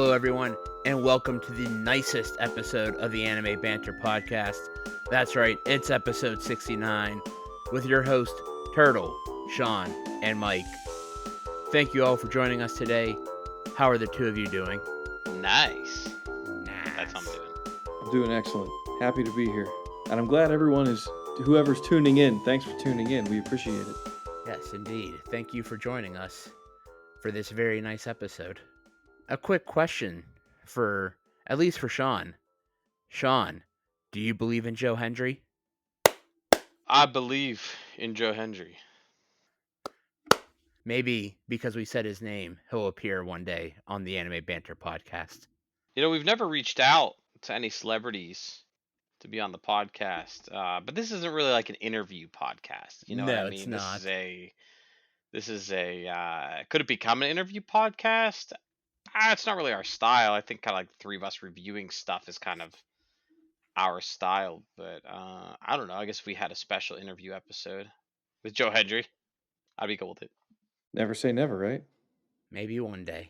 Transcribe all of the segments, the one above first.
Hello, everyone, and welcome to the nicest episode of the Anime Banter podcast. That's right, it's episode 69 with your host, Turtle, Sean, and Mike. Thank you all for joining us today. How are the two of you doing? Nice. That's how I'm doing. I'm doing excellent. Happy to be here. And I'm glad whoever's tuning in, thanks for tuning in. We appreciate it. Yes, indeed. Thank you for joining us for this very nice episode. A quick question at least for Sean. Sean, do you believe in Joe Hendry? I believe in Joe Hendry. Maybe because we said his name, he'll appear one day on the Anime Banter podcast. You know, we've never reached out to any celebrities to be on the podcast, but this isn't really like an interview podcast. You know what I mean? It's not. This is a. Could it become an interview podcast? It's not really our style. I think kind of like the three of us reviewing stuff is kind of our style. But I don't know. I guess if we had a special interview episode with Joe Hendry, I'd be cool with it. Never say never, right? Maybe one day.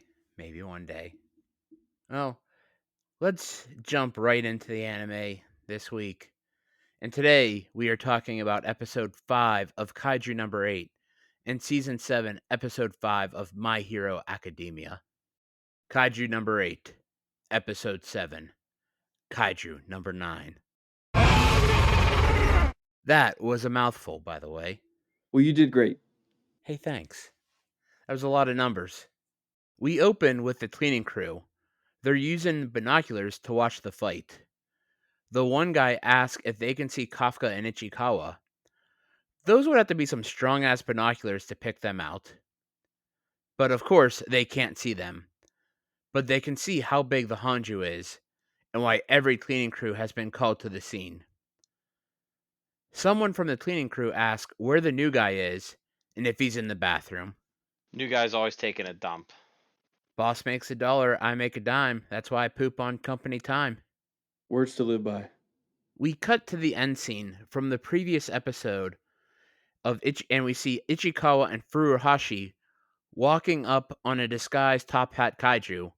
Well, let's jump right into the anime this week. And today we are talking about episode 5 of Kaiju number 8 and season 7, episode 5 of My Hero Academia. Kaiju number 8, episode 7, Kaiju number 9. That was a mouthful, by the way. Well, you did great. Hey, thanks. That was a lot of numbers. We open with the cleaning crew. They're using binoculars to watch the fight. The one guy asks if they can see Kafka and Ichikawa. Those would have to be some strong-ass binoculars to pick them out. But of course, they can't see them. But they can see how big the Hanju is, and why every cleaning crew has been called to the scene. Someone from the cleaning crew asks where the new guy is, and if he's in the bathroom. New guy's always taking a dump. Boss makes $1, I make a dime. That's why I poop on company time. Words to live by. We cut to the end scene from the previous episode and we see Ichikawa and Furuhashi walking up on a disguised Top Hat Kaiju,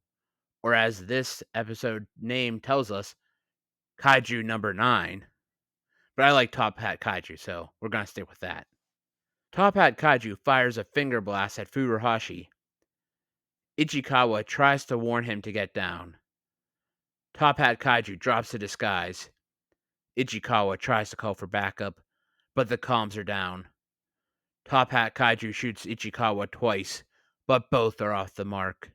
or as this episode name tells us, Kaiju number 9. But I like Top Hat Kaiju, so we're going to stick with that. Top Hat Kaiju fires a finger blast at Furuhashi. Ichikawa tries to warn him to get down. Top Hat Kaiju drops the disguise. Ichikawa tries to call for backup, but the comms are down. Top Hat Kaiju shoots Ichikawa twice, but both are off the mark.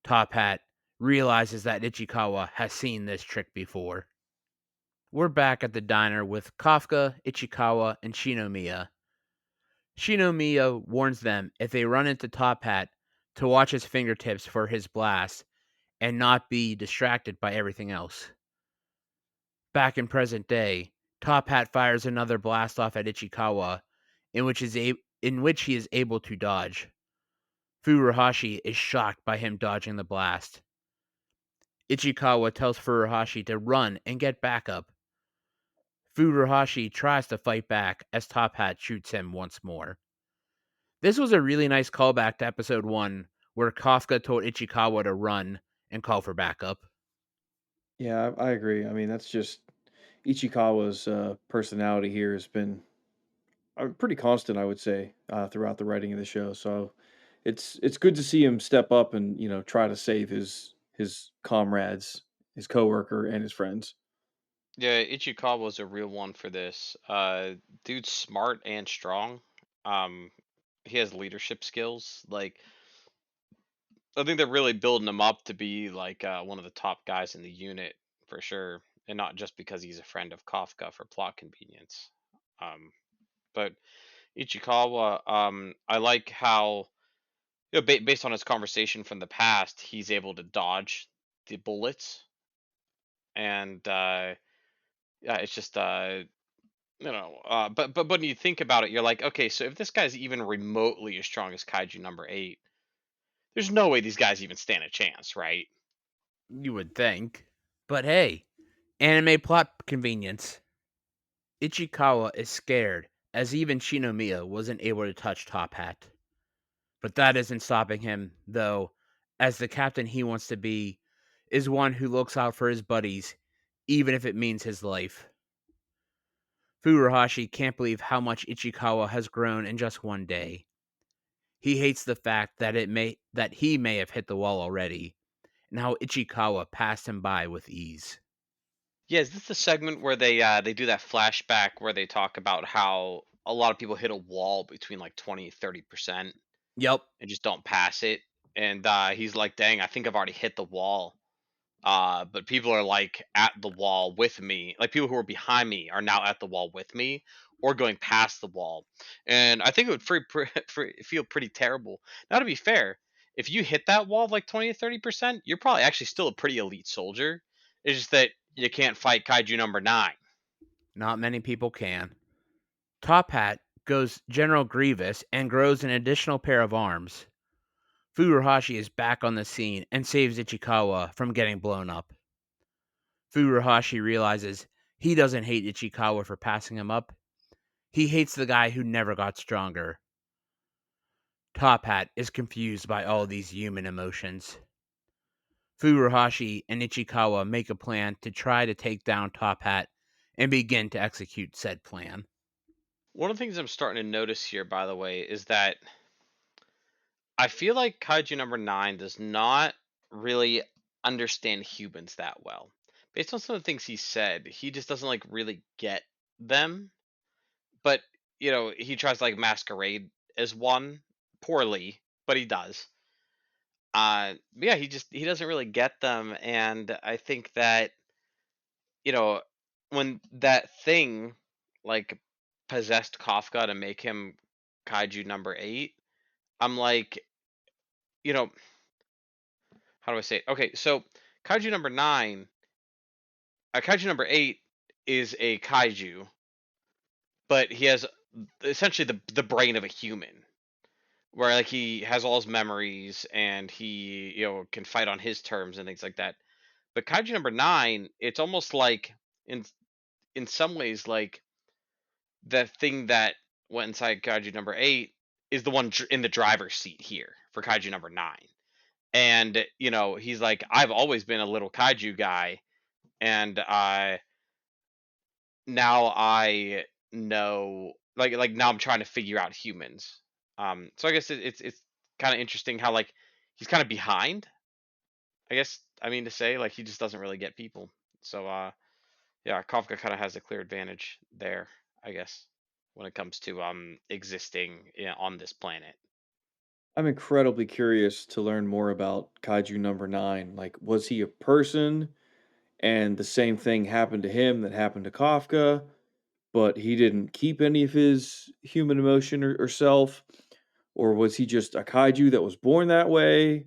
Top Hat realizes that Ichikawa has seen this trick before. We're back at the diner with Kafka, Ichikawa, and Shinomiya. Shinomiya warns them if they run into Top Hat to watch his fingertips for his blast and not be distracted by everything else. Back in present day, Top Hat fires another blast off at Ichikawa, in which he is able to dodge. Furuhashi is shocked by him dodging the blast. Ichikawa tells Furuhashi to run and get backup. Furuhashi tries to fight back as Top Hat shoots him once more. This was a really nice callback to episode 1, where Kafka told Ichikawa to run and call for backup. Yeah, I agree. I mean, that's just Ichikawa's personality here has been pretty constant, I would say, throughout the writing of the show. So it's good to see him step up and try to save his comrades, his coworker, and his friends. Yeah, Ichikawa's a real one for this. Dude's smart and strong. Um, he has leadership skills. Like, I think they're really building him up to be like one of the top guys in the unit for sure, and not just because he's a friend of Kafka for plot convenience. Um, but Ichikawa, I like how based on his conversation from the past, he's able to dodge the bullets, and yeah, it's just but when you think about it, you're like, okay, so if this guy's even remotely as strong as Kaiju number 8, there's no way these guys even stand a chance, right? You would think. But hey, anime plot convenience. Ichikawa is scared, as even Shinomiya wasn't able to touch Top Hat. But that isn't stopping him, though, as the captain he wants to be is one who looks out for his buddies, even if it means his life. Furuhashi can't believe how much Ichikawa has grown in just one day. He hates the fact that he may have hit the wall already, and how Ichikawa passed him by with ease. Yeah, is this the segment where they do that flashback where they talk about how a lot of people hit a wall between like 20 30% Yep, and just don't pass it? And he's like, "Dang, I think I've already hit the wall." But people are like at the wall with me. Like people who are behind me are now at the wall with me or going past the wall. And I think it would feel pretty terrible. Now, to be fair, if you hit that wall of like 20 to 30%, you're probably actually still a pretty elite soldier. It's just that you can't fight Kaiju number 9. not many people can. Top Hat goes General Grievous and grows an additional pair of arms. Furuhashi is back on the scene and saves Ichikawa from getting blown up. Furuhashi realizes he doesn't hate Ichikawa for passing him up. He hates the guy who never got stronger. Top Hat is confused by all these human emotions. Furuhashi and Ichikawa make a plan to try to take down Top Hat and begin to execute said plan. One of the things I'm starting to notice here, by the way, is that I feel like Kaiju number 9 does not really understand humans that well. Based on some of the things he said, he just doesn't like really get them. But, he tries to like masquerade as one poorly, but he does. But yeah, he doesn't really get them, and I think that, you know, when that thing like possessed Kafka to make him Kaiju number 8, I'm like, you know, how do I say it? Okay, so kaiju number 9, kaiju number 8 is a kaiju, but he has essentially the brain of a human, where like he has all his memories and he can fight on his terms and things like that. But kaiju number 9, it's almost like in some ways like the thing that went inside kaiju number 8 is the one in the driver's seat here for kaiju number 9. And he's like, I've always been a little kaiju guy, and now I know, like now I'm trying to figure out humans. So I guess it's kind of interesting how like he's kind of behind. I guess I mean to say like he just doesn't really get people. So yeah, Kafka kind of has a clear advantage there, I guess, when it comes to existing on this planet. I'm incredibly curious to learn more about Kaiju number 9. Like, was he a person and the same thing happened to him that happened to Kafka, but he didn't keep any of his human emotion or self? Or was he just a kaiju that was born that way?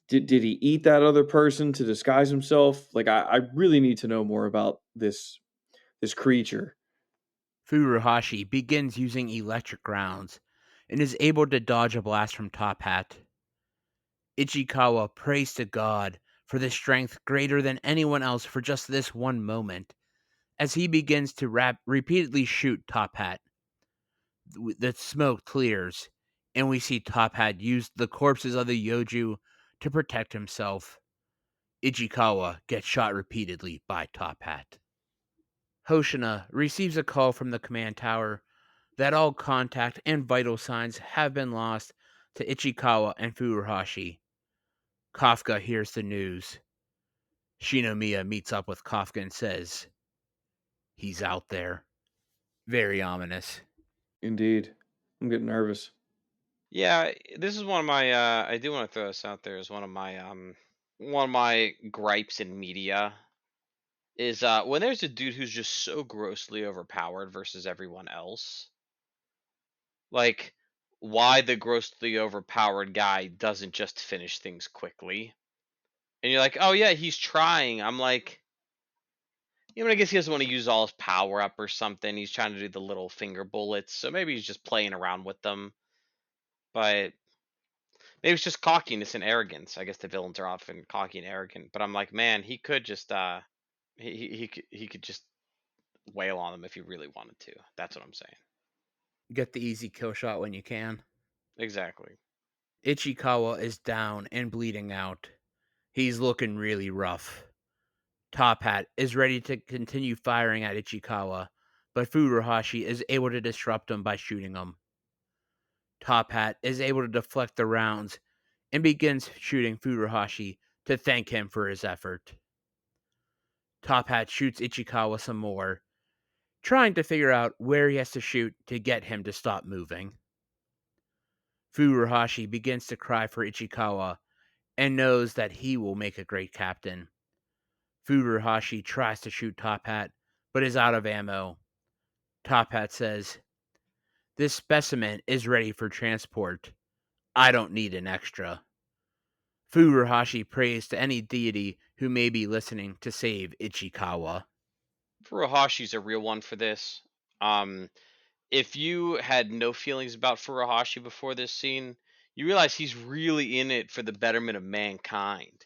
Did he eat that other person to disguise himself? Like, I really need to know more about this creature. Furuhashi begins using electric grounds and is able to dodge a blast from Top Hat. Ichikawa prays to God for the strength greater than anyone else for just this one moment as he begins to repeatedly shoot Top Hat. The smoke clears, and we see Top Hat use the corpses of the Yoju to protect himself. Ichikawa gets shot repeatedly by Top Hat. Hoshina receives a call from the command tower that all contact and vital signs have been lost to Ichikawa and Furuhashi. Kafka hears the news. Shinomiya meets up with Kafka and says, he's out there. Very ominous. Indeed. I'm getting nervous. Yeah, this is one of my. I do want to throw this out there as one of my gripes in media is when there's a dude who's just so grossly overpowered versus everyone else. Like, why the grossly overpowered guy doesn't just finish things quickly. And you're like, oh yeah, he's trying. I'm like, I guess he doesn't want to use all his power up or something. He's trying to do the little finger bullets, so maybe he's just playing around with them. But maybe it's just cockiness and arrogance. I guess the villains are often cocky and arrogant. But I'm like, man, he could just he could just wail on them if he really wanted to. That's what I'm saying. Get the easy kill shot when you can. Exactly. Ichikawa is down and bleeding out. He's looking really rough. Top Hat is ready to continue firing at Ichikawa, but Furuhashi is able to disrupt him by shooting him. Top Hat is able to deflect the rounds and begins shooting Furuhashi to thank him for his effort. Top Hat shoots Ichikawa some more, trying to figure out where he has to shoot to get him to stop moving. Furuhashi begins to cry for Ichikawa and knows that he will make a great captain. Furuhashi tries to shoot Top Hat, but is out of ammo. Top Hat says, "This specimen is ready for transport. I don't need an extra." Furuhashi prays to any deity who may be listening to save Ichikawa. Furuhashi's a real one for this. Um, if you had no feelings about Furuhashi before this scene, you realize he's really in it for the betterment of mankind.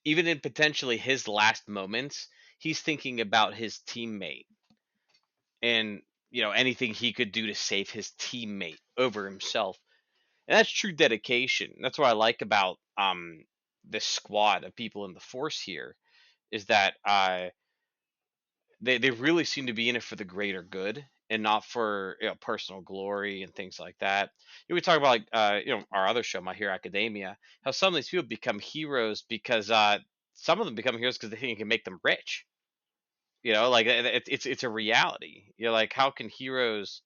Even in potentially his last moments, he's thinking about his teammate and anything he could do to save his teammate over himself. And that's true dedication. That's what I like about this squad of people in the force here is that they really seem to be in it for the greater good and not for personal glory and things like that. We talk about like our other show, My Hero Academia, how some of these people become heroes because some of them become heroes because they think it can make them rich. Like it's a reality. Like how can heroes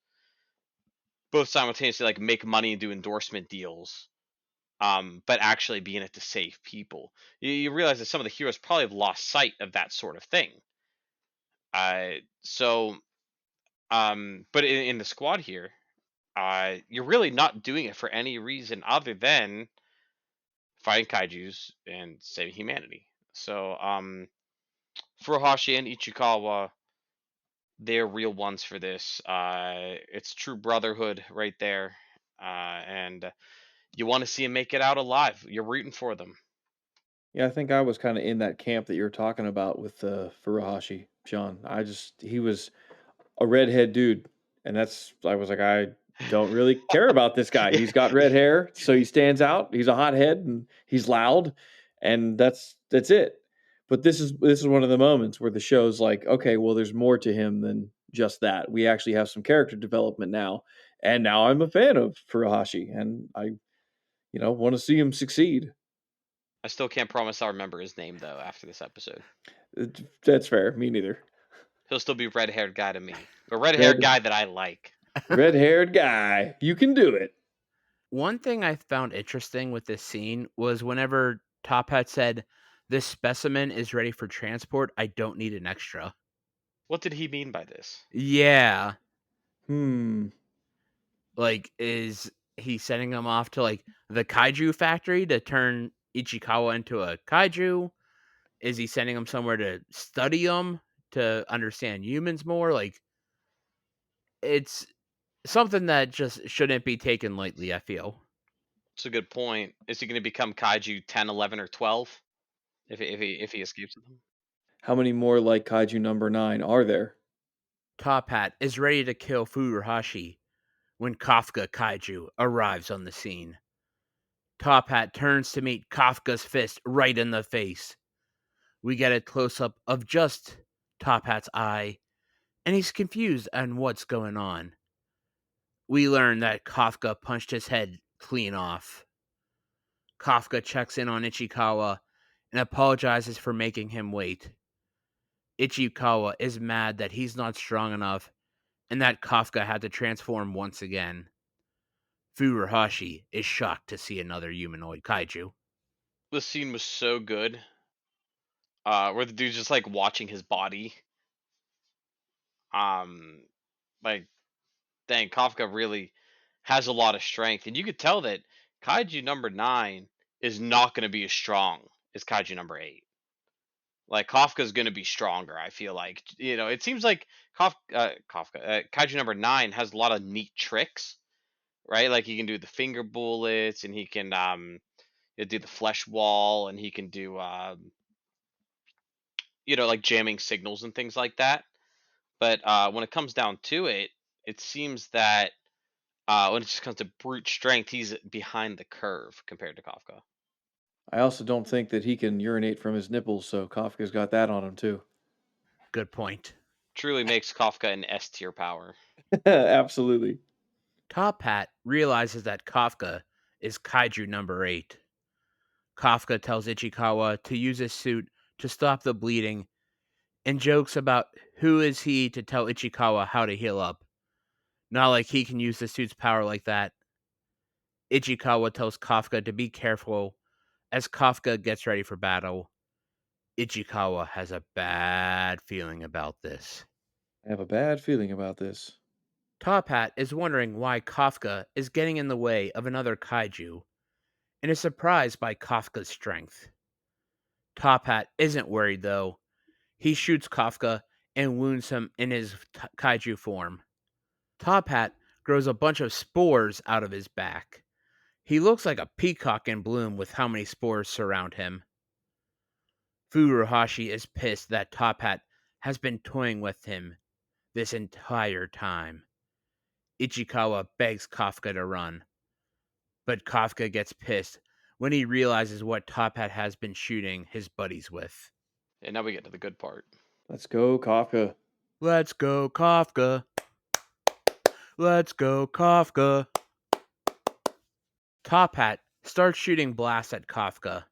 both simultaneously like make money and do endorsement deals, but actually be in it to save people? You realize that some of the heroes probably have lost sight of that sort of thing. So but in the squad here, you're really not doing it for any reason other than fighting kaiju's and saving humanity. So Furuhashi and Ichikawa, they're real ones for this. It's true brotherhood right there, and you want to see them make it out alive. You're rooting for them. Yeah, I think I was kinda in that camp that you're talking about with, Furuhashi, Sean. He was a redhead dude, and I was like, "I don't really care about this guy. Yeah, He's got red hair, so he stands out. He's a hothead, and he's loud, and that's it." But this is one of the moments where the show's like, "Okay, well, there's more to him than just that. We actually have some character development now, and now I'm a fan of Furuhashi, and I wanna see him succeed." I still can't promise I'll remember his name though after this episode. That's fair. Me neither. He'll still be red haired guy to me, a red haired Red guy that I like. red-haired guy. You can do it. One thing I found interesting with this scene was whenever Top Hat said, "This specimen is ready for transport. I don't need an extra." What did he mean by this? Yeah. Hmm. Like, is he sending him off to, like, the kaiju factory to turn Ichikawa into a kaiju? Is he sending him somewhere to study them, to understand humans more? Like, it's something that just shouldn't be taken lightly, I feel. It's a good point. Is he going to become Kaiju 10, 11, or 12 if he escapes them? How many more like Kaiju number 9 are there? Top Hat is ready to kill Furuhashi when Kafka Kaiju arrives on the scene. Top Hat turns to meet Kafka's fist right in the face. We get a close up of just Top Hat's eye, and he's confused on what's going on. We learn that Kafka punched his head clean off. Kafka checks in on Ichikawa and apologizes for making him wait. Ichikawa is mad that he's not strong enough and that Kafka had to transform once again. Furuhashi is shocked to see another humanoid kaiju. This scene was so good. Where the dude's just like watching his body. Um, like dang, Kafka really has a lot of strength, and you could tell that Kaiju number 9 is not going to be as strong as Kaiju number 8. Like Kafka's going to be stronger. I feel like it seems like Kaiju number 9 has a lot of neat tricks, right? Like he can do the finger bullets, and he can do the flesh wall, and he can do like jamming signals and things like that. But when it comes down to it, it seems that When it just comes to brute strength, he's behind the curve compared to Kafka. I also don't think that he can urinate from his nipples, so Kafka's got that on him too. Good point. Truly makes Kafka an S tier power. Absolutely. Top Hat realizes that Kafka is Kaiju number 8. Kafka tells Ichikawa to use his suit to stop the bleeding and jokes about who is he to tell Ichikawa how to heal up. Not like he can use the suit's power like that. Ichikawa tells Kafka to be careful as Kafka gets ready for battle. Ichikawa has a bad feeling about this. I have a bad feeling about this. Top Hat is wondering why Kafka is getting in the way of another kaiju and is surprised by Kafka's strength. Top Hat isn't worried though. He shoots Kafka and wounds him in his kaiju form. Top Hat grows a bunch of spores out of his back. He looks like a peacock in bloom with how many spores surround him. Furuhashi is pissed that Top Hat has been toying with him this entire time. Ichikawa begs Kafka to run, but Kafka gets pissed when he realizes what Top Hat has been shooting his buddies with. And now we get to the good part. Let's go, Kafka. Let's go, Kafka. Let's go, Kafka. Top Hat starts shooting blasts at Kafka,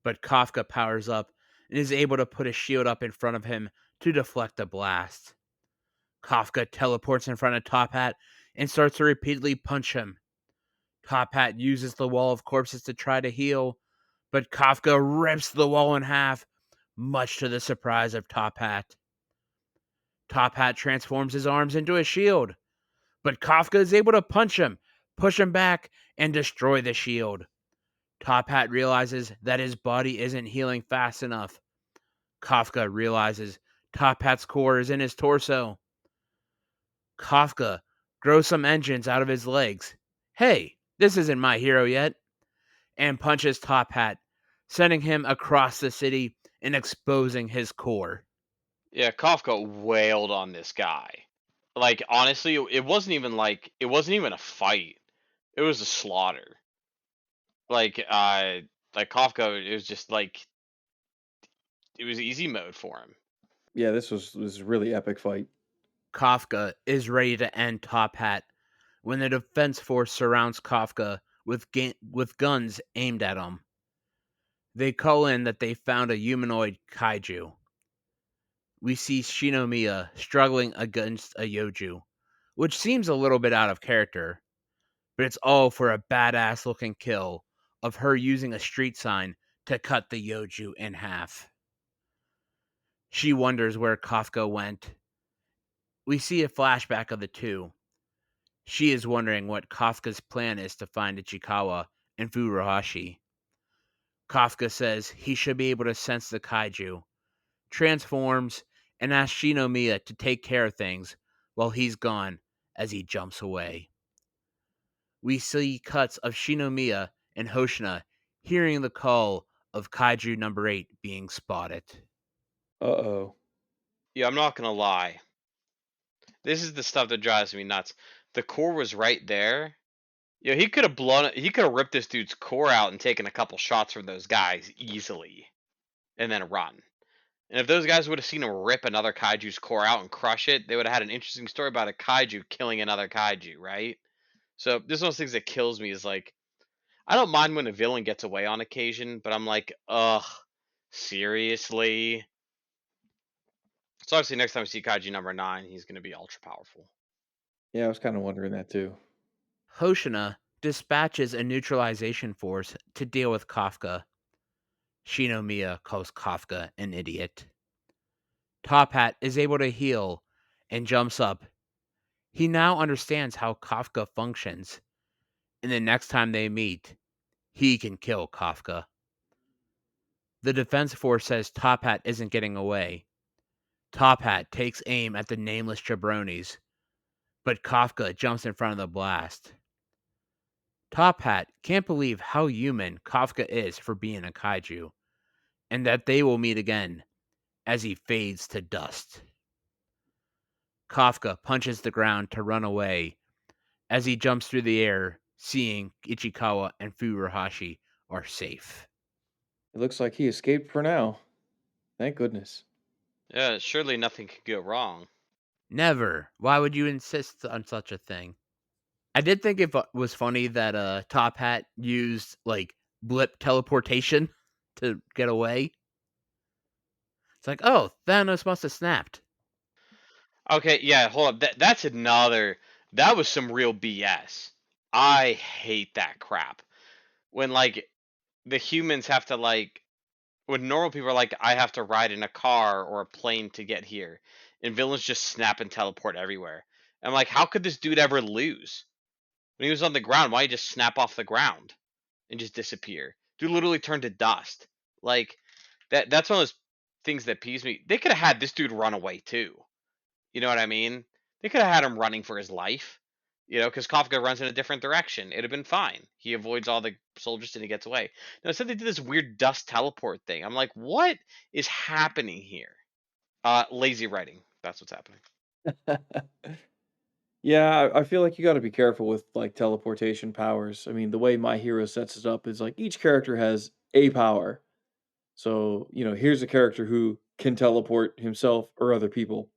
but Kafka powers up and is able to put a shield up in front of him to deflect the blast. Kafka teleports in front of Top Hat and starts to repeatedly punch him. Top Hat uses the wall of corpses to try to heal, but Kafka rips the wall in half, much to the surprise of Top Hat. Top Hat transforms his arms into a shield, but Kafka is able to punch him, push him back, and destroy the shield. Top Hat realizes that his body isn't healing fast enough. Kafka realizes Top Hat's core is in his torso. Kafka grows some engines out of his legs. Hey, this isn't my hero yet. And punches Top Hat, sending him across the city and exposing his core. Yeah, Kafka wailed on this guy. Like honestly, it wasn't even a fight. It was a slaughter. Like like Kafka, it was just like it was easy mode for him. Yeah, this was a really epic fight. Kafka is ready to end Top Hat when the defense force surrounds Kafka with guns aimed at him. They call in that they found a humanoid kaiju. We see Shinomiya struggling against a Yoju, which seems a little bit out of character, but it's all for a badass looking kill of her using a street sign to cut the Yoju in half. She wonders where Kafka went. We see a flashback of the two. She is wondering what Kafka's plan is to find Ichikawa and Furuhashi. Kafka says he should be able to sense the kaiju, transforms, and asks Shinomiya to take care of things while he's gone as he jumps away. We see cuts of Shinomiya and Hoshina hearing the call of Kaiju number 8 being spotted. Uh-oh. Yeah, I'm not gonna lie. This is the stuff that drives me nuts. The core was right there. Yeah, he could have blown it. He could have ripped this dude's core out and taken a couple shots from those guys easily, and then run. And if those guys would have seen him rip another kaiju's core out and crush it, they would have had an interesting story about a kaiju killing another kaiju, right? So this is one of those things that kills me is like I don't mind when a villain gets away on occasion, but I'm like, ugh, seriously. So obviously next time we see kaiju number 9, he's gonna be ultra powerful. Yeah, I was kind of wondering that too. Hoshina dispatches a neutralization force to deal with Kafka. Shinomiya calls Kafka an idiot. Top Hat is able to heal and jumps up. He now understands how Kafka functions, and the next time they meet, he can kill Kafka. The defense force says Top Hat isn't getting away. Top Hat takes aim at the nameless jabronis, but Kafka jumps in front of the blast. Top Hat can't believe how human Kafka is for being a kaiju, and that they will meet again as he fades to dust. Kafka punches the ground to run away, as he jumps through the air, seeing Ichikawa and Furuhashi are safe. It looks like he escaped for now. Thank goodness. Yeah, surely nothing could go wrong. Never. Why would you insist on such a thing? I did think it was funny that Top Hat used like blip teleportation to get away. It's like, oh, Thanos must have snapped. Okay, yeah, hold up. That's another. That was some real BS. I hate that crap. When like the humans have to like when normal people are like, I have to ride in a car or a plane to get here, and villains just snap and teleport everywhere. I'm like, how could this dude ever lose? When he was on the ground, why he just snap off the ground and just disappear? Dude literally turned to dust. Like that's one of those things that peeves me. They could have had this dude run away too. You know what I mean? They could have had him running for his life. You know, because Kafka runs in a different direction. It'd have been fine. He avoids all the soldiers and he gets away. No, instead they did this weird dust teleport thing. I'm like, what is happening here? Lazy writing. That's what's happening. Yeah, I feel like you got to be careful with like teleportation powers. I mean, the way My Hero sets it up is like each character has a power. So, here's a character who can teleport himself or other people.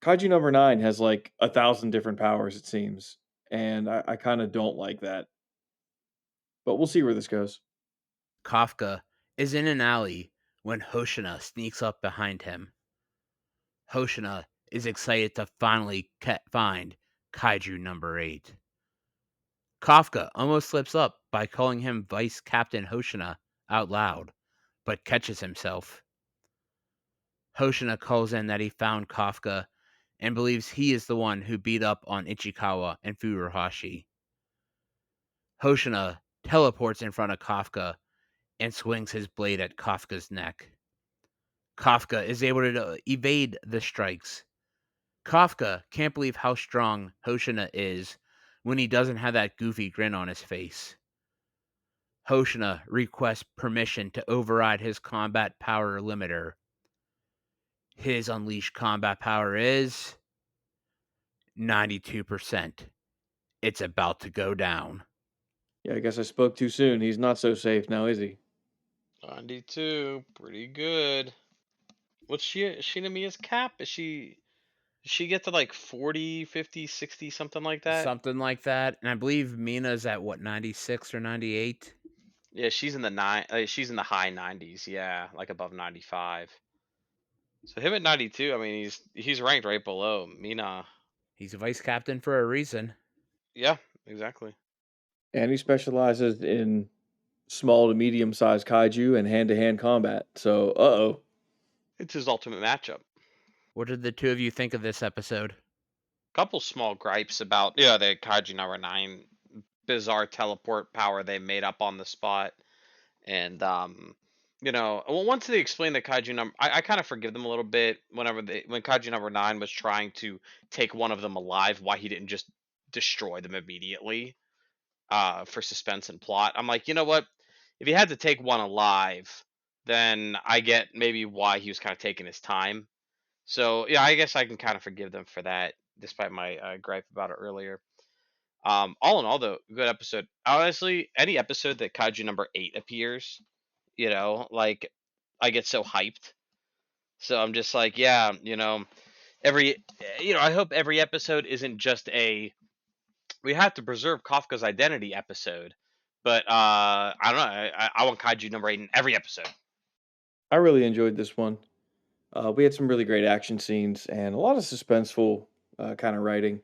Kaiju number 9 has like 1,000 different powers, it seems. And I kind of don't like that. But we'll see where this goes. Kafka is in an alley when Hoshina sneaks up behind him. Hoshina is excited to finally find Kaiju number 8. Kafka almost slips up by calling him Vice Captain Hoshina out loud, but catches himself. Hoshina calls in that he found Kafka and believes he is the one who beat up on Ichikawa and Furuhashi. Hoshina teleports in front of Kafka and swings his blade at Kafka's neck. Kafka is able to evade the strikes. Kafka can't believe how strong Hoshina is when he doesn't have that goofy grin on his face. Hoshina requests permission to override his combat power limiter. His unleashed combat power is 92%. It's about to go down. Yeah, I guess I spoke too soon. He's not so safe now, is he? 92, pretty good. What's Shinamiya's cap? Does she get to like 40, 50, 60, something like that? Something like that. And I believe Mina's at what, 96 or 98? Yeah, she's in the nine. She's in the high 90s. Yeah, like above 95. So him at 92. I mean, he's ranked right below Mina. He's a vice captain for a reason. Yeah, exactly. And he specializes in small to medium sized kaiju and hand to hand combat. So, uh-oh. It's his ultimate matchup. What did the two of you think of this episode? Couple small gripes about the Kaiju number 9 bizarre teleport power they made up on the spot, and well, once they explain the Kaiju number, I kind of forgive them a little bit. When Kaiju number 9 was trying to take one of them alive, why he didn't just destroy them immediately, for suspense and plot. I'm like, you know what? If he had to take one alive, then I get maybe why he was kind of taking his time. So yeah, I guess I can kind of forgive them for that, despite my gripe about it earlier. All in all, though, good episode. Honestly, any episode that Kaiju number 8 appears, like I get so hyped. So I'm just like, yeah, I hope every episode isn't just a we have to preserve Kafka's identity episode. But I don't know. I want Kaiju number 8 in every episode. I really enjoyed this one. We had some really great action scenes and a lot of suspenseful kind of writing.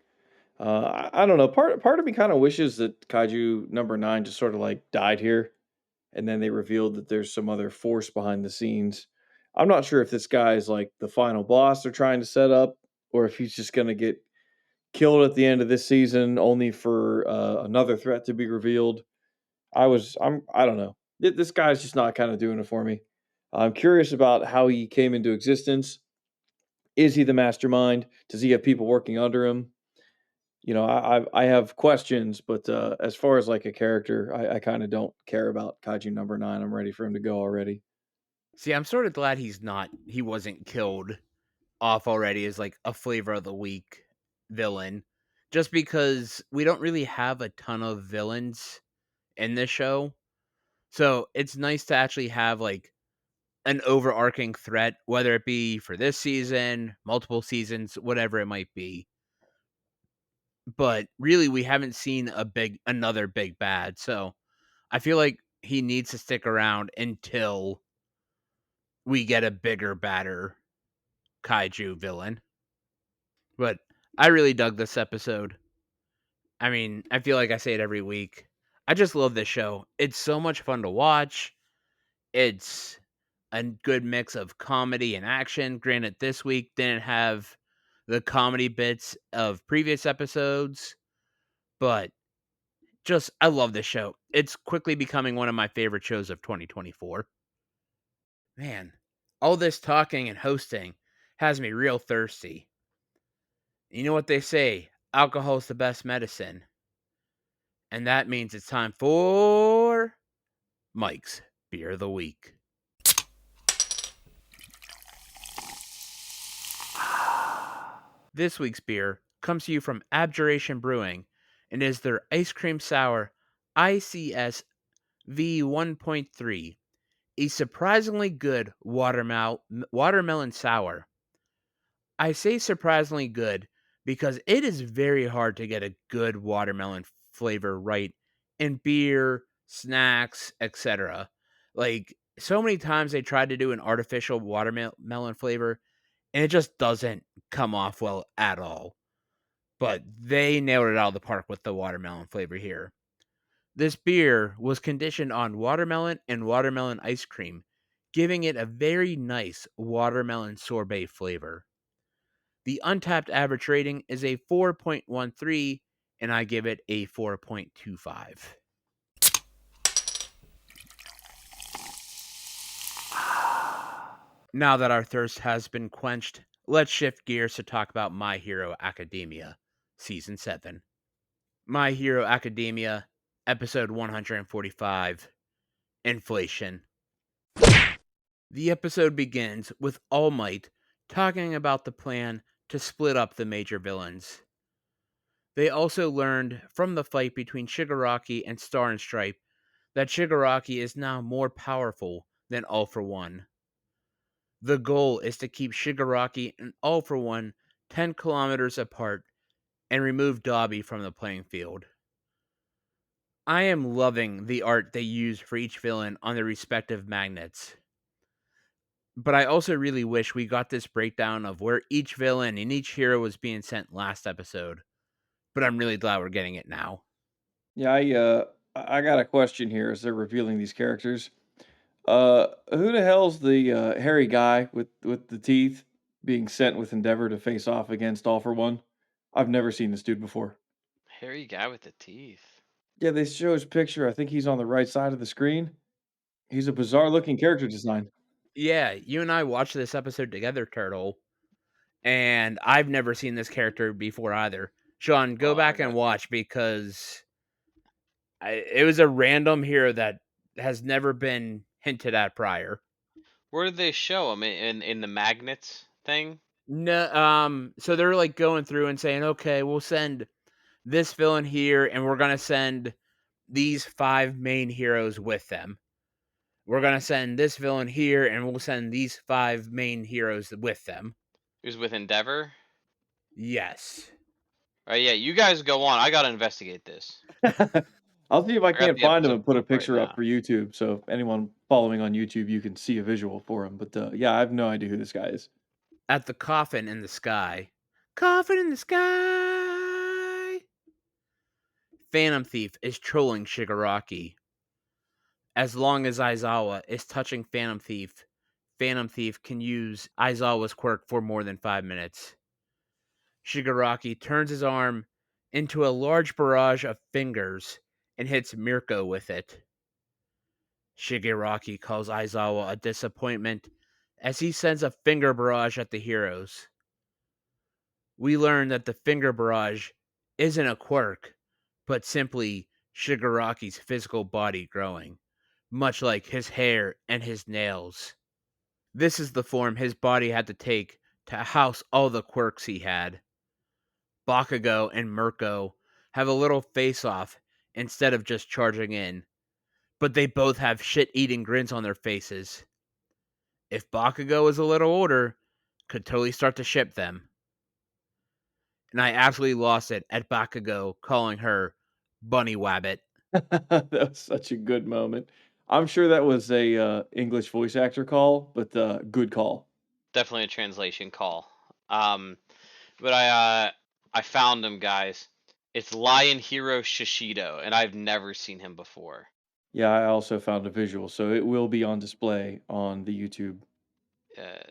I don't know. Part of me kind of wishes that Kaiju number 9 just sort of like died here, and then they revealed that there's some other force behind the scenes. I'm not sure if this guy is like the final boss they're trying to set up, or if he's just gonna get killed at the end of this season, only for another threat to be revealed. I don't know. This guy's just not kind of doing it for me. I'm curious about how he came into existence. Is he the mastermind? Does he have people working under him? I have questions, but as far as like a character, I kind of don't care about Kaiju number 9. I'm ready for him to go already. See, I'm sort of glad he wasn't killed off already as like a flavor of the week villain. just because we don't really have a ton of villains in this show. So it's nice to actually have like an overarching threat, whether it be for this season, multiple seasons, whatever it might be. But really, we haven't seen another big bad. So I feel like he needs to stick around until we get a bigger, badder kaiju villain. But I really dug this episode. I mean, I feel like I say it every week. I just love this show. It's so much fun to watch. It's a good mix of comedy and action. Granted, this week didn't have the comedy bits of previous episodes, but just I love this show. It's quickly becoming one of my favorite shows of 2024. Man, all this talking and hosting has me real thirsty. You know what they say, alcohol's the best medicine. And that means it's time for Mike's Beer of the Week. This week's beer comes to you from Abjuration Brewing and is their Ice Cream Sour ICS V1.3, a surprisingly good watermelon sour. I say surprisingly good because it is very hard to get a good watermelon flavor right in beer, snacks, etc. Like so many times they tried to do an artificial watermelon flavor and it just doesn't come off well at all. But they nailed it out of the park with the watermelon flavor here. This beer was conditioned on watermelon and watermelon ice cream, giving it a very nice watermelon sorbet flavor. The untapped average rating is a 4.13, and I give it a 4.25. Now that our thirst has been quenched, let's shift gears to talk about My Hero Academia, Season 7. My Hero Academia, Episode 145, Inflation. The episode begins with All Might talking about the plan to split up the major villains. They also learned from the fight between Shigaraki and Star and Stripe that Shigaraki is now more powerful than All for One. The goal is to keep Shigaraki and All for One 10 kilometers apart and remove Dobby from the playing field. I am loving the art they use for each villain on their respective magnets. But I also really wish we got this breakdown of where each villain and each hero was being sent last episode. But I'm really glad we're getting it now. Yeah, I got a question here as they're revealing these characters. Who the hell's the hairy guy with the teeth being sent with Endeavor to face off against All for One? I've never seen this dude before. Hairy guy with the teeth. Yeah, they show his picture. I think he's on the right side of the screen. He's a bizarre looking character design. Yeah, you and I watched this episode together, Turtle, and I've never seen this character before either. Sean, go Oh, I back and got you. watch because it was a random hero that has never been hinted at prior. Where did they show him in the magnets thing? No, so they're like going through and saying, okay, we'll send this villain here, and we're gonna send these 5 main heroes with them. We're gonna send this villain here, and we'll send these 5 main heroes with them. He was with Endeavor. Yes. All right, yeah, you guys go on. I gotta investigate this. I'll see if I I got can't the find him episode and put a pulled right picture up now. for YouTube. So anyone following on YouTube, you can see a visual for him. But yeah, I have no idea who this guy is. At the coffin in the sky. Coffin in the sky! Phantom Thief is trolling Shigaraki. As long as Aizawa is touching Phantom Thief can use Aizawa's quirk for more than 5 minutes. Shigaraki turns his arm into a large barrage of fingers and hits Mirko with it. Shigaraki calls Aizawa a disappointment as he sends a finger barrage at the heroes. We learn that the finger barrage isn't a quirk, but simply Shigaraki's physical body growing, much like his hair and his nails. This is the form his body had to take to house all the quirks he had. Bakugo and Mirko have a little face-off instead of just charging in, but they both have shit-eating grins on their faces. If Bakugo is a little older, could totally start to ship them. And I absolutely lost it at Bakugo calling her Bunny Wabbit. That was such a good moment. I'm sure that was a, English voice actor call, but, good call. Definitely a translation call. But I found him, guys. It's Lion Hero Shishido, and I've never seen him before. Yeah, I also found a visual, so it will be on display on the YouTube. Uh,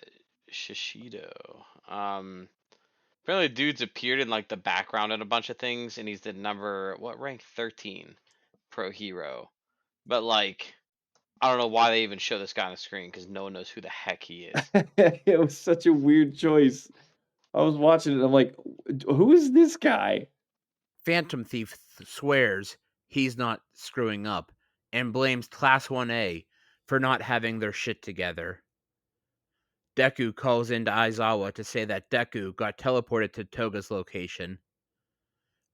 Shishido. Apparently, dude's appeared in like the background in a bunch of things, and he's the number what rank 13 pro hero. But like, I don't know why they even show this guy on the screen because no one knows who the heck he is. It was such a weird choice. I was watching it, I'm like, "Who is this guy?" Phantom Thief swears he's not screwing up and blames Class 1A for not having their shit together. Deku calls into Aizawa to say that Deku got teleported to Toga's location.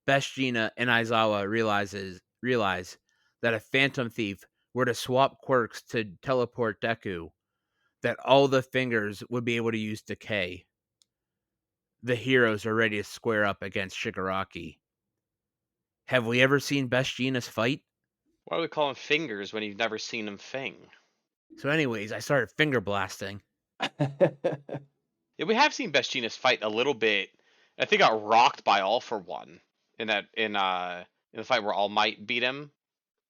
Best Jeanna and Aizawa realize that if Phantom Thief were to swap quirks to teleport Deku, that all the fingers would be able to use decay. The heroes are ready to square up against Shigaraki. Have we ever seen Best Jeanna's fight? Why do we call him Fingers when you've never seen him Fing? So, anyways, I started finger blasting. Yeah, we have seen Best Jeanist fight a little bit. I think got rocked by All for One in the fight where All Might beat him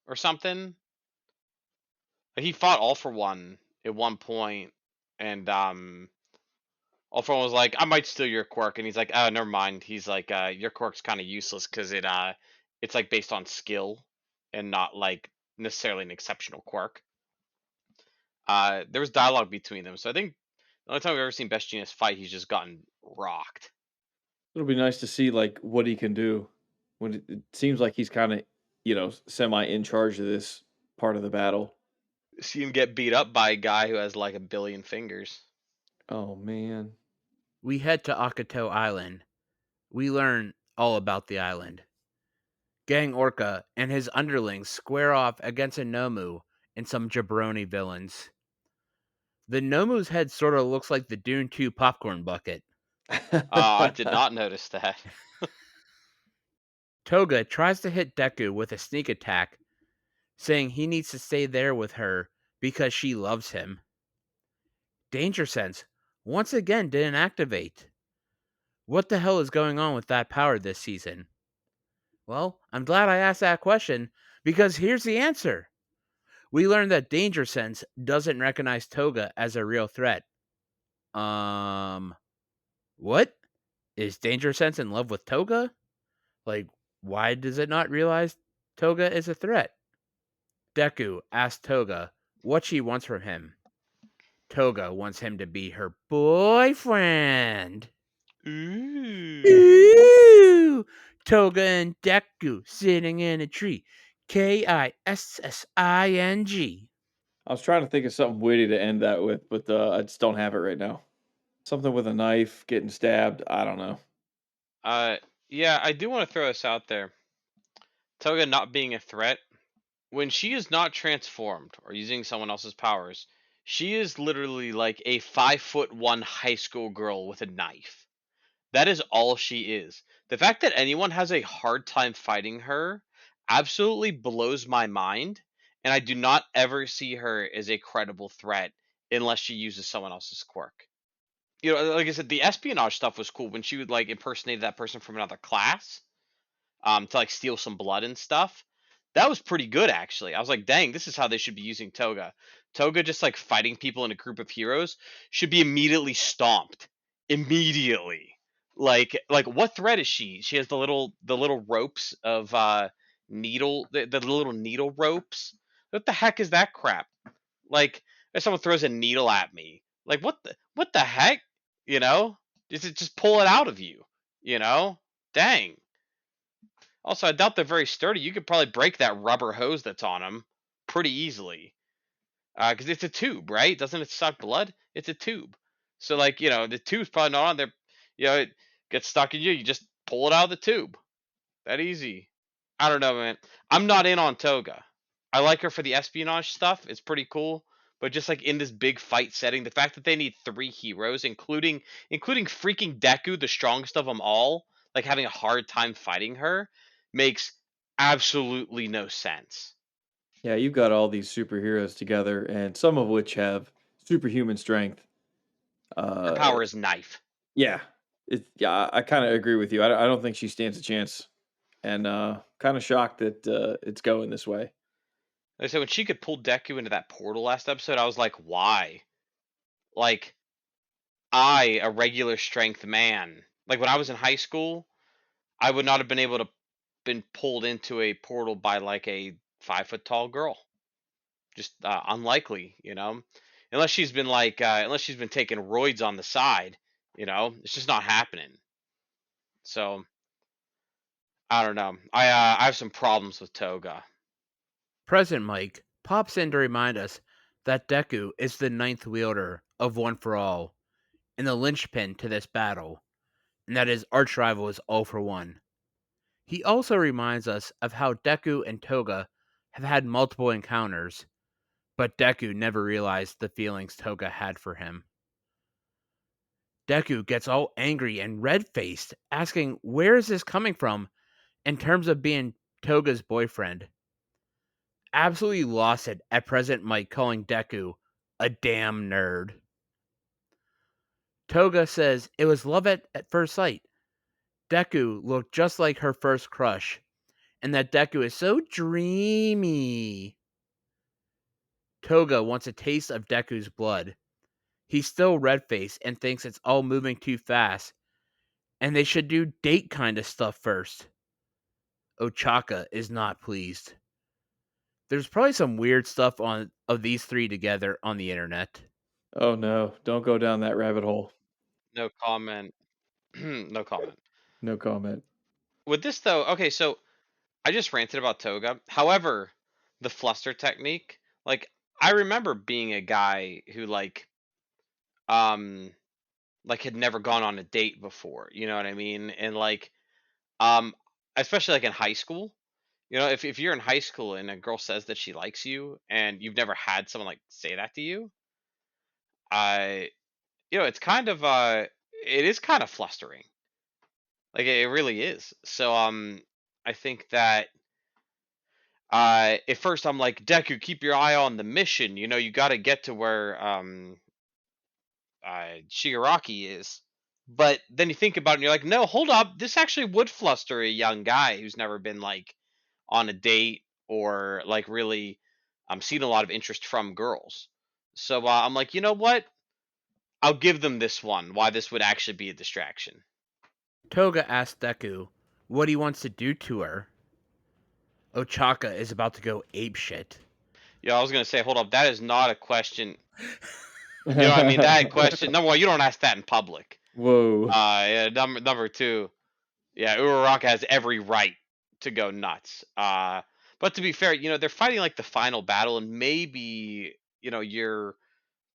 or something. He fought All for One at one point, and All for One was like, "I might steal your quirk," and he's like, "Oh, never mind." He's like, "Your quirk's kind of useless because it's like based on skill and not like necessarily an exceptional quirk." There was dialogue between them, so I think the only time we've ever seen Best Genius fight, he's just gotten rocked. It'll be nice to see, like, what he can do when it seems like he's kinda, semi in charge of this part of the battle. See him get beat up by a guy who has like a billion fingers. Oh, man. We head to Akato Island. We learn all about the island. Gang Orca and his underlings square off against a Nomu and some jabroni villains. The Nomu's head sort of looks like the Dune 2 popcorn bucket. I did not notice that. Toga tries to hit Deku with a sneak attack, saying he needs to stay there with her because she loves him. Danger Sense once again didn't activate. What the hell is going on with that power this season? Well, I'm glad I asked that question because here's the answer. We learned that Danger Sense doesn't recognize Toga as a real threat. What? Is Danger Sense in love with Toga? Like, why does it not realize Toga is a threat? Deku asks Toga what she wants from him. Toga wants him to be her boyfriend. Ooh. Ooh! Toga and Deku sitting in a tree. Kissing. I was trying to think of something witty to end that with, but, I just don't have it right now. Something with a knife, getting stabbed, I don't know. Uh, yeah, I do want to throw this out there. Toga not being a threat. When she is not transformed or using someone else's powers, she is literally like a 5'1" high school girl with a knife. That is all she is. The fact that anyone has a hard time fighting her absolutely blows my mind, and I do not ever see her as a credible threat unless she uses someone else's quirk. Like I said, the espionage stuff was cool when she would like impersonate that person from another class, to like steal some blood and stuff. That was pretty good actually. I was like, dang, this is how they should be using Toga. Toga just like fighting people in a group of heroes should be immediately stomped. Immediately. Like what threat is she? She has the little ropes of the little needle ropes. What the heck is that crap? Like if someone throws a needle at me, like what the heck? You know? Just pull it out of you. You know? Dang. Also, I doubt they're very sturdy. You could probably break that rubber hose that's on them pretty easily. Because it's a tube, right? Doesn't it suck blood? It's a tube. So, like, the tube's probably not on there. It gets stuck in you. You just pull it out of the tube. That easy. I don't know, man. I'm not in on Toga. I like her for the espionage stuff. It's pretty cool. But just like in this big fight setting, the fact that they need three heroes, including freaking Deku, the strongest of them all, like having a hard time fighting her, makes absolutely no sense. Yeah, you've got all these superheroes together, and some of which have superhuman strength. Her Uh, power is knife. yeah, yeah, I kind of agree with you. I don't think she stands a chance, and kind of shocked that it's going this way. Like I said, when she could pull Deku into that portal last episode, I was like, why? Like, a regular strength man. Like when I was in high school, I would not have been able to been pulled into a portal by like a 5 foot tall girl. Just unlikely, unless she's been unless she's been taking roids on the side, it's just not happening. So I don't know. I have some problems with Toga. President Mike pops in to remind us that Deku is the ninth wielder of One for All and the linchpin to this battle, and that his arch rival is All for One. He also reminds us of how Deku and Toga have had multiple encounters, but Deku never realized the feelings Toga had for him. Deku gets all angry and red faced, asking where is this coming from in terms of being Toga's boyfriend. Absolutely lost it at President Mike calling Deku a damn nerd. Toga says it was love at first sight. Deku looked just like her first crush, and that Deku is so dreamy. Toga wants a taste of Deku's blood. He's still red faced and thinks it's all moving too fast, and they should do date kind of stuff first. Ochaka is not pleased. There's probably some weird stuff on of these three together on the internet. Oh no, don't go down that rabbit hole. No comment. No comment. No comment. With this though, okay, so I just ranted about Toga. However, the fluster technique, like I remember being a guy who um had never gone on a date before, you know what I mean? And um especially like in high school, if you're in high school and a girl says that she likes you and you've never had someone like say that to you, I it's kind of it is kind of flustering. Like it really is. So I think that at first I'm like, Deku, keep your eye on the mission. You got to get to where Shigaraki is. But then you think about it and you're like, no, hold up. This actually would fluster a young guy who's never been like on a date or like really seen a lot of interest from girls. So I'm like, you know what? I'll give them this one. Why this would actually be a distraction. Toga asks Deku what he wants to do to her. Ochaka is about to go apeshit. Yeah, I was gonna say, hold up. That is not a question. You know what I mean? That question. Number one, you don't ask that in public. Whoa. Yeah, number two, yeah, Uraraka has every right to go nuts. But to be fair, they're fighting like the final battle, and maybe your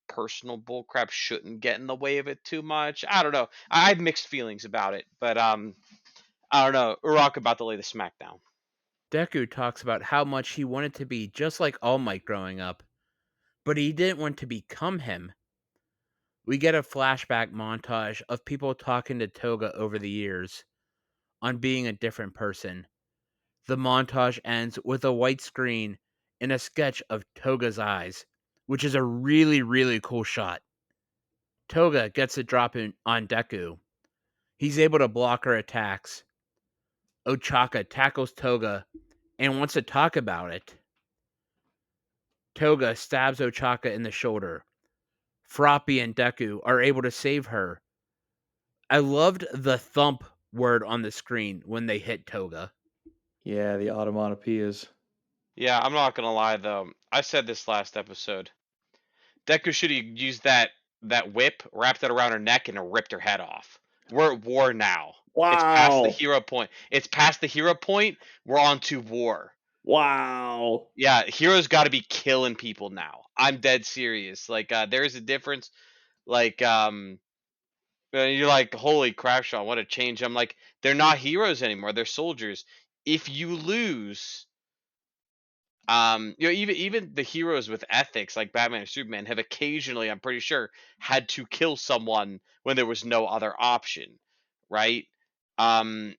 personal bullcrap shouldn't get in the way of it too much. I don't know. I have mixed feelings about it, but I don't know. Uraraka about to lay the smackdown. Deku talks about how much he wanted to be just like All Might growing up, but he didn't want to become him. We get a flashback montage of people talking to Toga over the years on being a different person. The montage ends with a white screen and a sketch of Toga's eyes, which is a really, really cool shot. Toga gets a drop in on Deku. He's able to block her attacks. Ochaka tackles Toga and wants to talk about it. Toga stabs Ochaka in the shoulder. Froppy and Deku are able to save her. I loved the thump word on the screen when they hit Toga. Yeah, the automatopoeias. Yeah, I'm not gonna lie though. I said this last episode. Deku should have used that whip, wrapped it around her neck, and ripped her head off. We're at war now. It's past the Wow. hero point. It's past the hero point. We're on to war. Wow. Yeah, heroes got to be killing people now. I'm dead serious. Like there is a difference. Like And you're like, holy crap, Sean, what a change. I'm like, they're not heroes anymore. They're soldiers. If you lose, even the heroes with ethics like Batman and Superman have occasionally, I'm pretty sure, had to kill someone when there was no other option, right? Um,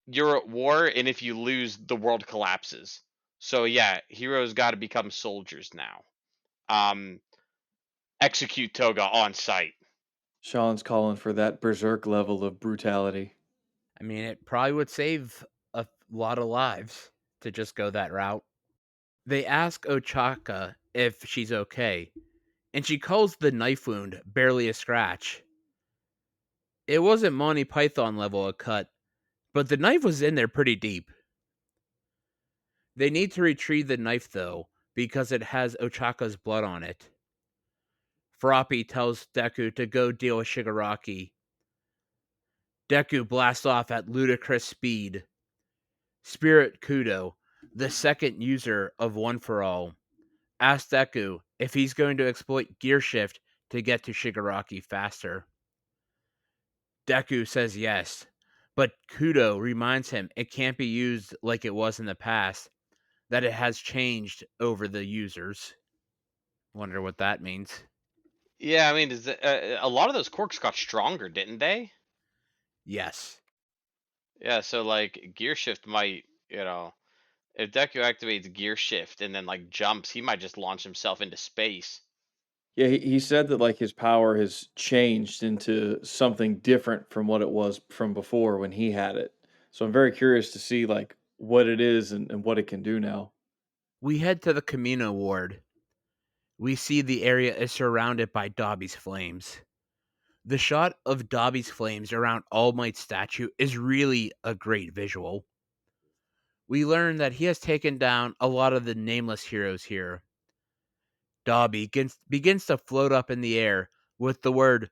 you're at war, and if you lose, the world collapses. So yeah, heroes got to become soldiers now. Um, execute Toga on sight. Sean's calling for that berserk level of brutality. I mean, it probably would save a lot of lives to just go that route. They ask Ochaka if she's okay, and she calls the knife wound barely a scratch. It wasn't Monty Python level of cut, but the knife was in there pretty deep. They need to retrieve the knife though, because it has Ochaka's blood on it. Froppy tells Deku to go deal with Shigaraki. Deku blasts off at ludicrous speed. Spirit Kudo, the second user of One for All, asks Deku if he's going to exploit Gear Shift to get to Shigaraki faster. Deku says yes, but Kudo reminds him it can't be used like it was in the past, that it has changed over the users. Wonder what that means. Yeah, I mean, a lot of those quirks got stronger, didn't they? Yes. Yeah, so like gear shift might, if Deku activates gear shift and then like jumps, he might just launch himself into space. Yeah, he said that like his power has changed into something different from what it was from before when he had it. So I'm very curious to see like what it is and what it can do now. We head to the Camino ward. We see the area is surrounded by Dobby's flames. The shot of Dobby's flames around All Might's statue is really a great visual. We learn that he has taken down a lot of the nameless heroes here. Dobby begins to float up in the air with the word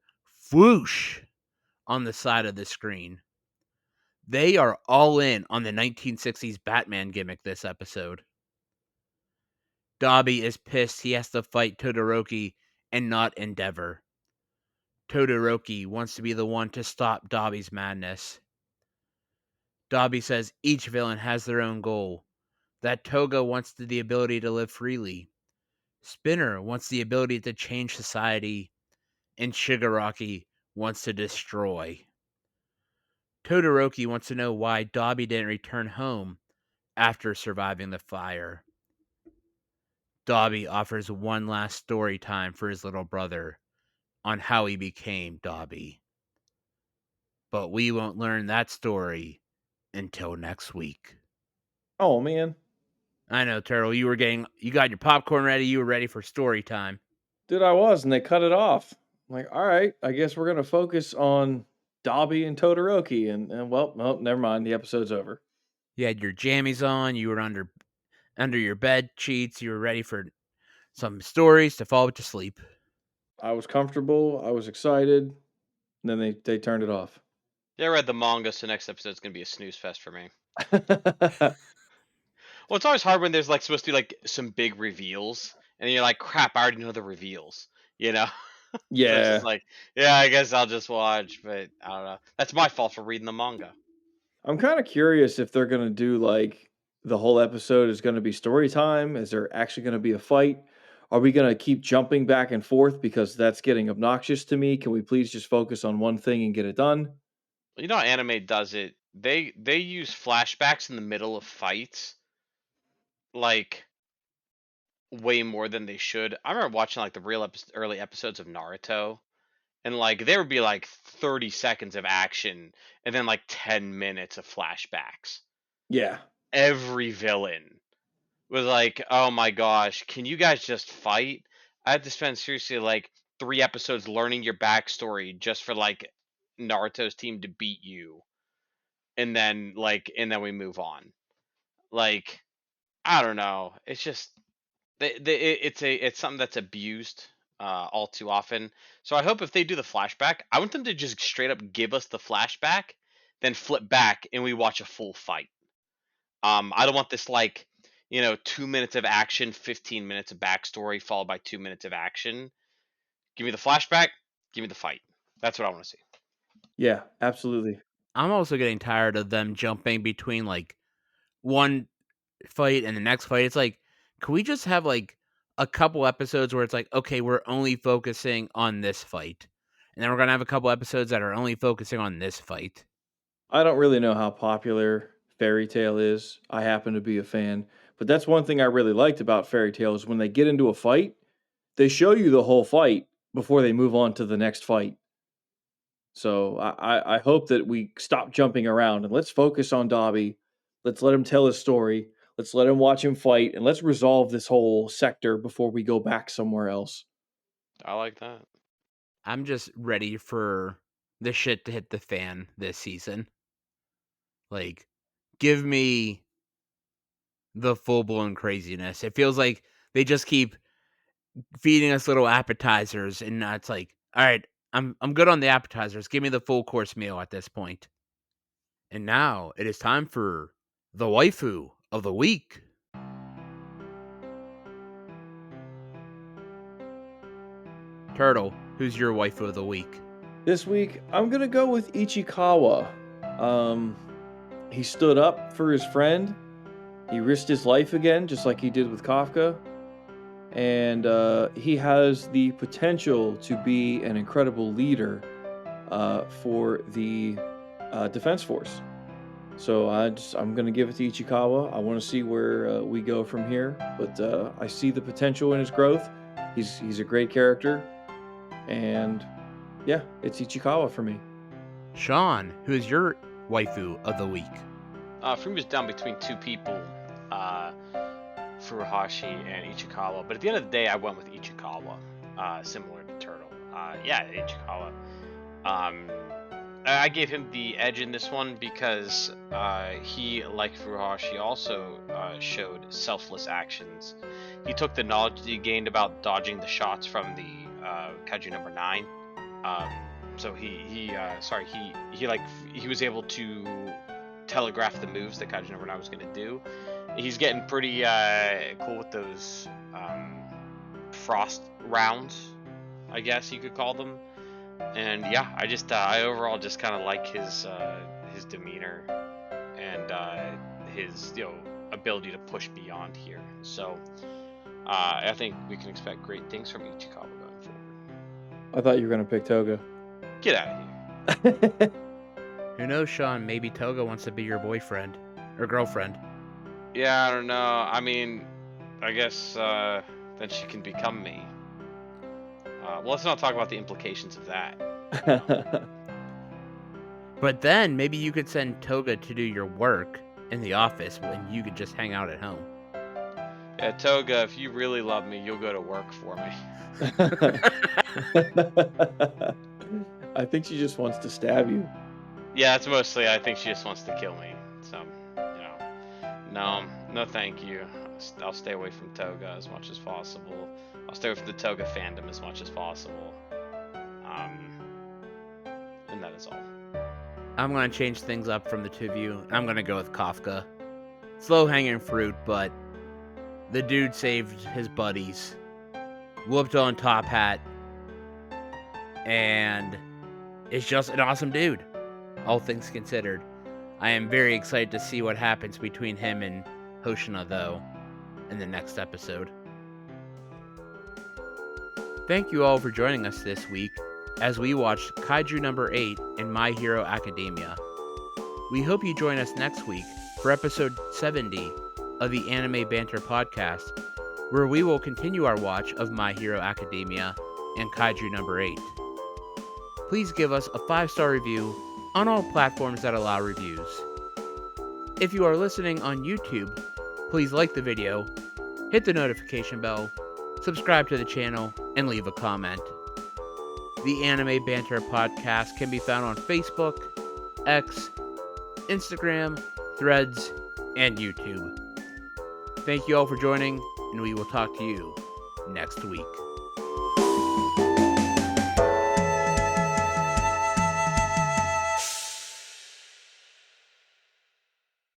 "whoosh" on the side of the screen. They are all in on the 1960s Batman gimmick this episode. Dobby is pissed he has to fight Todoroki and not Endeavor. Todoroki wants to be the one to stop Dobby's madness. Dobby says each villain has their own goal, that Toga wants the ability to live freely, Spinner wants the ability to change society, and Shigaraki wants to destroy. Todoroki wants to know why Dobby didn't return home after surviving the fire. Dobby offers one last story time for his little brother on how he became Dobby. But we won't learn that story until next week. Oh man, I know, Turtle, you got your popcorn ready, you were ready for story time. dude, I was, and they cut it off. I'm like, all right, I guess we're gonna focus on Dobby and Todoroki, and well, never mind, the episode's over. You had your jammies on, you were under your bed sheets, you were ready for some stories to fall to sleep. I was comfortable, I was excited, and then they turned it off. Yeah, I read the manga, so next episode's gonna be a snooze fest for me. Well, it's always hard when there's like supposed to be like some big reveals, and then you're like, crap, I already know the reveals, you know? So it's just Yeah, like, yeah, I guess I'll just watch, but I don't know. That's my fault for reading the manga. I'm kind of curious if they're gonna do like the whole episode is gonna be story time. Is there actually gonna be a fight? Are we gonna keep jumping back and forth because that's getting obnoxious to me? Can we please just focus on one thing and get it done? You know how anime does it? They use flashbacks in the middle of fights, like way more than they should. I remember watching like the early episodes of Naruto, and like there would be like 30 seconds of action and then like 10 minutes of flashbacks. Yeah. Every villain was like, "Oh my gosh, can you guys just fight?" I had to spend seriously like 3 episodes learning your backstory just for like Naruto's team to beat you, and then we move on. Like, I don't know. It's just it's something that's abused all too often. So I hope if they do the flashback, I want them to just straight up give us the flashback, then flip back and we watch a full fight. I don't want this like 2 minutes of action, 15 minutes of backstory followed by 2 minutes of action. Give me the flashback. Give me the fight. That's what I want to see. Yeah, absolutely. I'm also getting tired of them jumping between like one fight and the next fight. It's like, can we just have like a couple episodes where it's like, okay, we're only focusing on this fight, and then we're gonna have a couple episodes that are only focusing on this fight. I don't really know how popular Fairy Tale is. I happen to be a fan, but that's one thing I really liked about Fairy Tale is when they get into a fight, they show you the whole fight before they move on to the next fight. So I hope that we stop jumping around and let's focus on Dobby. Let's let him tell his story. Let's let him watch him fight, and let's resolve this whole sector before we go back somewhere else. I like that. I'm just ready for the shit to hit the fan this season. Like, give me the full blown craziness. It feels like they just keep feeding us little appetizers, and it's like, all right, I'm good on the appetizers. Give me the full course meal at this point. And now it is time for the waifu of the week. Turtle, who's your waifu of the week? This week, I'm gonna go with Ichikawa. Um, he stood up for his friend. He risked his life again, just like he did with Kafka. And he has the potential to be an incredible leader for the defense force. So I'm gonna give it to Ichikawa. I want to see where we go from here, but I see the potential in his growth. He's a great character, and yeah, it's Ichikawa for me. Sean, who is your waifu of the week? For me, it was down between two people, uh, Furuhashi and Ichikawa. But at the end of the day, I went with Ichikawa, similar to Turtle. Yeah, Ichikawa. Um, I gave him the edge in this one because he, like Furuhashi, also showed selfless actions. He took the knowledge that he gained about dodging the shots from the Kaiju number 9. Um, so he was able to telegraph the moves that Kaiju number 9 was going to do. He's getting pretty cool with those frost rounds, I guess you could call them. And yeah, I overall just kind of like his demeanor and his ability to push beyond here. So I think we can expect great things from Ichikawa going forward. I thought you were gonna pick Toga. Get out of here. Who knows, Sean? Maybe Toga wants to be your boyfriend or girlfriend. Yeah, I don't know. I mean, I guess then she can become me. Well, let's not talk about the implications of that. You know? But then maybe you could send Toga to do your work in the office when you could just hang out at home. Yeah, Toga, if you really love me, you'll go to work for me. I think she just wants to stab you. Yeah, it's mostly I think she just wants to kill me. So, no, thank you. I'll stay away from Toga as much as possible. I'll stay with the Toga fandom as much as possible. And that is all. I'm going to change things up from the two of you. I'm going to go with Kafka. Slow hanging fruit, but the dude saved his buddies, whooped on Top Hat, and is just an awesome dude, all things considered. I am very excited to see what happens between him and Hoshina, though, in the next episode. Thank you all for joining us this week as we watched Kaiju number 8 in My Hero Academia. We hope you join us next week for episode 70 of the Anime Banter podcast, where we will continue our watch of My Hero Academia and Kaiju number 8. Please give us a 5-star review on all platforms that allow reviews. If you are listening on YouTube, please like the video, hit the notification bell, subscribe to the channel, and leave a comment. The Anime Banter podcast can be found on Facebook, X, Instagram, Threads, and YouTube. Thank you all for joining, and we will talk to you next week.